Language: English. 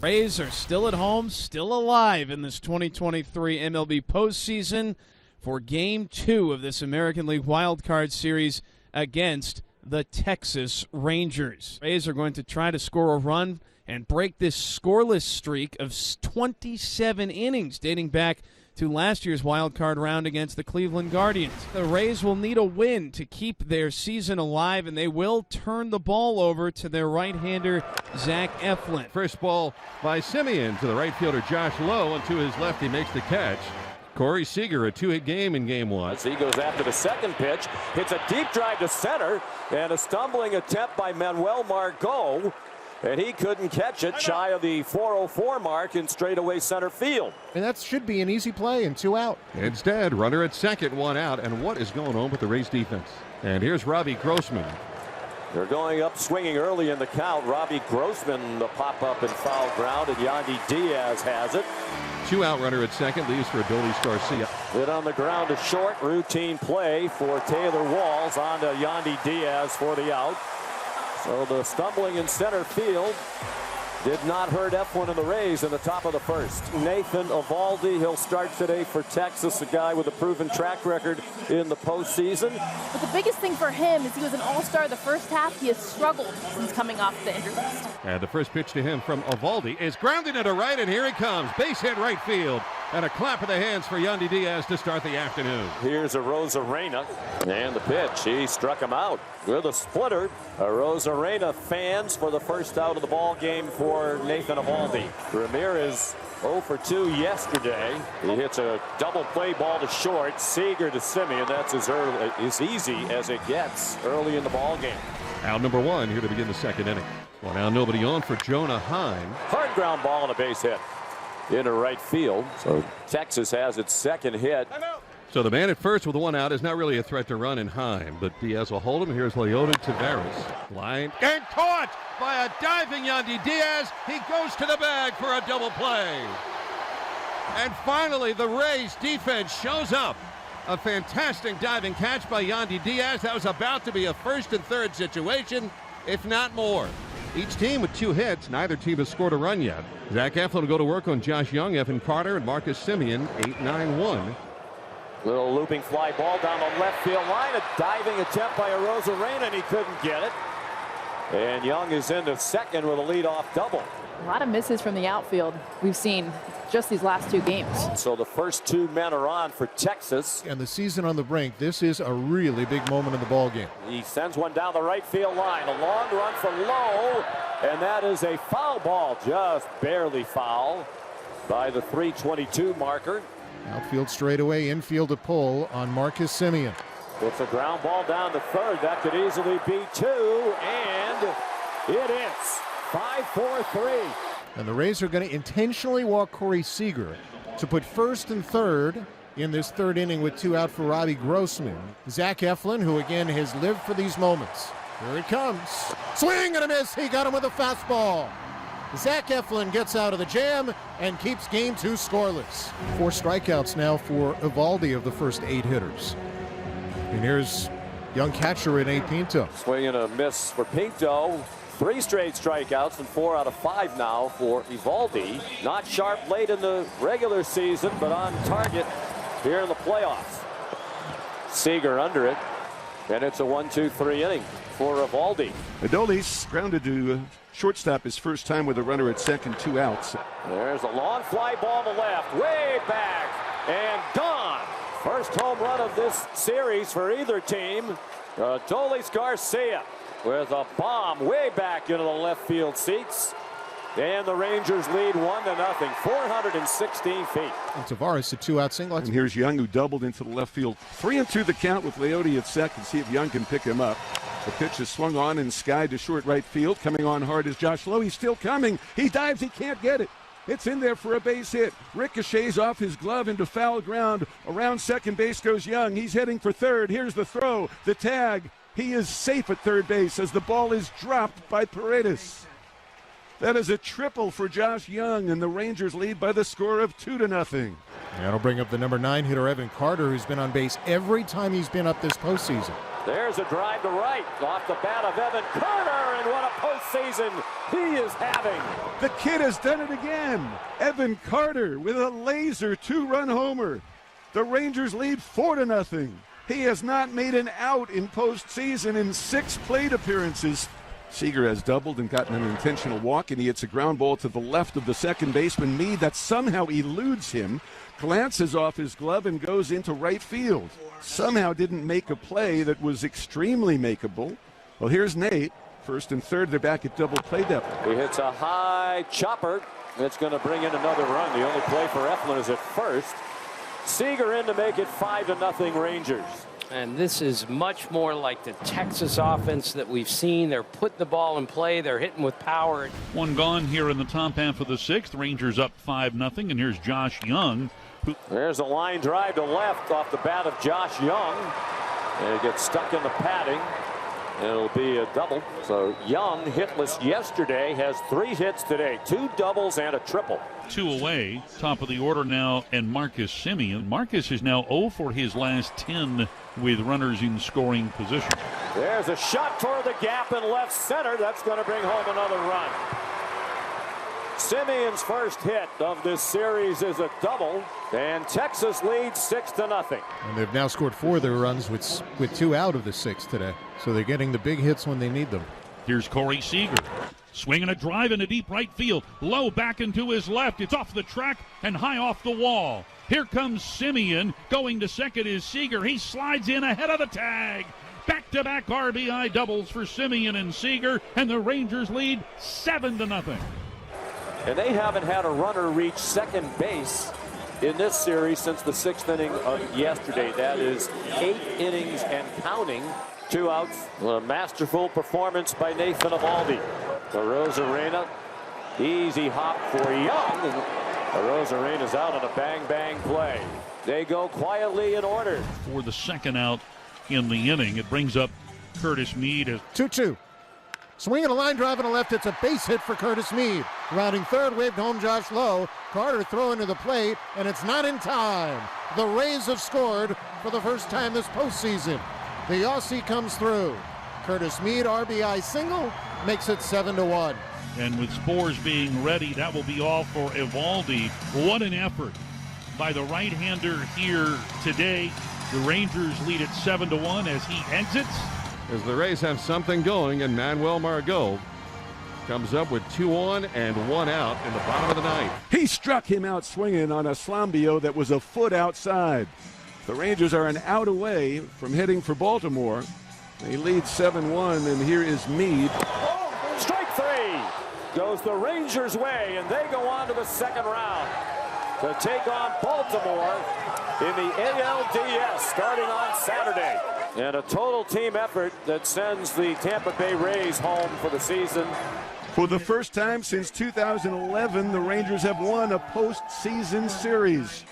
Rays are still at home, still alive in this 2023 MLB postseason for Game 2 of this American League Wild Card Series against the Texas Rangers. Rays are going to try to score a run and break this scoreless streak of 27 innings dating back to last year's wild card round against the Cleveland Guardians. The Rays will need a win to keep their season alive, and they will turn the ball over to their right-hander, Zach Eflin. First ball by Semien to the right fielder, Josh Lowe, and to his left he makes the catch. Corey Seager, a two-hit game in Game 1. As he goes after the second pitch, hits a deep drive to center, and a stumbling attempt by Manuel Margot. And he couldn't catch it, shy of the 404 mark in straightaway center field. And that should be an easy play and 2 out. Instead, runner at second, 1 out. And what is going on with the Rays defense? And here's Robbie Grossman. They're going up swinging early in the count. Robbie Grossman, the pop-up and foul ground, and Yandy Diaz has it. 2 out runner at second, leaves for Adolis Garcia. Hit on the ground to short, routine play for Taylor Walls, on to Yandy Diaz for the out. So the stumbling in center field did not hurt Eflin and the Rays in the top of the first. Nathan Eovaldi, he'll start today for Texas, a guy with a proven track record in the postseason. But the biggest thing for him is he was an all-star the first half. He has struggled since coming off the injury list. And the first pitch to him from Eovaldi is grounded into right, and here he comes. Base hit right field. And a clap of the hands for Yandy Diaz to start the afternoon. Here's Arozarena, and the pitch. He struck him out with a splitter. Arozarena fans for the first out of the ball game for Nathan Eovaldi. Ramirez 0 for 2 yesterday. He hits a double play ball to short. Seager to Semien. That's as easy as it gets early in the ball game. Out number 1 here to begin the second inning. Well, now nobody on for Jonah Heim. Hard ground ball and a base hit into right field. So Texas has its second hit. So the man at first with the 1 out is not really a threat to run in Heim, but Diaz will hold him. Here's Leody Taveras. Line and caught by a diving Yandy Diaz. He goes to the bag for a double play. And finally, the Rays defense shows up. A fantastic diving catch by Yandy Diaz. That was about to be a first and third situation, if not more. Each team with 2 hits. Neither team has scored a run yet. Zach Eflin will go to work on Josh Young, Evan Carter, and Marcus Semien. 8-9-1. Little looping fly ball down the left field line. A diving attempt by Arozarena, and he couldn't get it. And Young is into second with a leadoff double. A lot of misses from the outfield we've seen just these last 2 games. So the first 2 men are on for Texas. And the season on the brink, this is a really big moment in the ball game. He sends one down the right field line. A long run for Lowe, and that is a foul ball, just barely foul by the 322 marker. Outfield straightaway, infield to pull on Marcus Semien. It's a ground ball down to third. That could easily be 2, and it is 5-4-3. And the Rays are going to intentionally walk Corey Seager to put first and third in this third inning with 2 out for Robbie Grossman. Zach Eflin, who again has lived for these moments. Here it comes. Swing and a miss. He got him with a fastball. Zach Eflin gets out of the jam and keeps Game 2 scoreless. 4 strikeouts now for Eovaldi of the first 8 hitters. And here's young catcher Rene Pinto. Swing and a miss for Pinto. 3 straight strikeouts and 4 out of 5 now for Eovaldi. Not sharp late in the regular season, but on target here in the playoffs. Seager under it, and it's a 1-2-3 inning for Eovaldi. Adolis grounded to shortstop his first time with a runner at second, 2 outs. There's a long fly ball to left, way back, and gone. First home run of this series for either team. Adolis Garcia with a bomb way back into the left field seats. And the Rangers lead 1-0, 416 feet. And Tavares a 2-out single. And here's Young, who doubled into the left field. 3-2 the count with Leody at second. See if Young can pick him up. The pitch is swung on and skied to short right field. Coming on hard is Josh Lowe. He's still coming. He dives. He can't get it. It's in there for a base hit. Ricochets off his glove into foul ground. Around second base goes Young. He's heading for third. Here's the throw. The tag. He is safe at third base as the ball is dropped by Paredes. That is a triple for Josh Young, and the Rangers lead by the score of 2-0. That'll bring up the number 9 hitter, Evan Carter, who's been on base every time he's been up this postseason. There's a drive to right off the bat of Evan Carter, and what a postseason he is having. The kid has done it again. Evan Carter with a laser 2-run homer. The Rangers lead 4-0. He has not made an out in postseason in 6 plate appearances. Seager has doubled and gotten an intentional walk, and he hits a ground ball to the left of the second baseman, Meade, that somehow eludes him, glances off his glove, and goes into right field. Somehow didn't make a play that was extremely makeable. Well, here's Nate. First and third, they're back at double play depth. He hits a high chopper. It's going to bring in another run. The only play for Eflin is at first. Seager in to make it 5-0 Rangers. And this is much more like the Texas offense that we've seen. They're putting the ball in play. They're hitting with power. One gone here in the top half of the 6th. Rangers up 5-0. And here's Josh Young. There's a line drive to left off the bat of Josh Young. And it gets stuck in the padding. And it'll be a double. So Young, hitless yesterday, has 3 hits today. 2 doubles and a triple. 2 away. Top of the order now, and Marcus Semien. Marcus is now 0 for his last 10 with runners in scoring position. There's a shot toward the gap in left center. That's going to bring home another run. Semien's first hit of this series is a double, and Texas leads 6-0. And they've now scored 4 of their runs with 2 out of the 6 today. So they're getting the big hits when they need them. Here's Corey Seager. Swinging a drive into deep right field. Low back into his left. It's off the track and high off the wall. Here comes Semien. Going to second is Seager. He slides in ahead of the tag. Back-to-back RBI doubles for Semien and Seager, and the Rangers lead 7-0. And they haven't had a runner reach second base in this series since the 6th inning of yesterday. That is 8 innings and counting. 2 outs. A masterful performance by Nathan Eovaldi. Arozarena, easy hop for Young. Arozarena's out on a bang-bang play. They go quietly in order. For the second out in the inning, it brings up Curtis Meade. 2-2. Swinging a line drive on the left. It's a base hit for Curtis Meade. Rounding third, waved home Josh Lowe. Carter throwing to the plate, and it's not in time. The Rays have scored for the first time this postseason. The Aussie comes through. Curtis Meade, RBI single, makes it 7-1. And with Spores being ready, that will be all for Eovaldi. What an effort by the right-hander here today. The Rangers lead it 7-1 as he exits. As the Rays have something going, and Manuel Margot comes up with 2 on and 1 out in the bottom of the 9th. He struck him out swinging on a Slambio that was a foot outside. The Rangers are an out away from heading for Baltimore. They lead 7-1, and here is Meade. Strike 3 goes the Rangers' way, and they go on to the second round to take on Baltimore in the ALDS starting on Saturday. And a total team effort that sends the Tampa Bay Rays home for the season. For the first time since 2011, the Rangers have won a postseason series.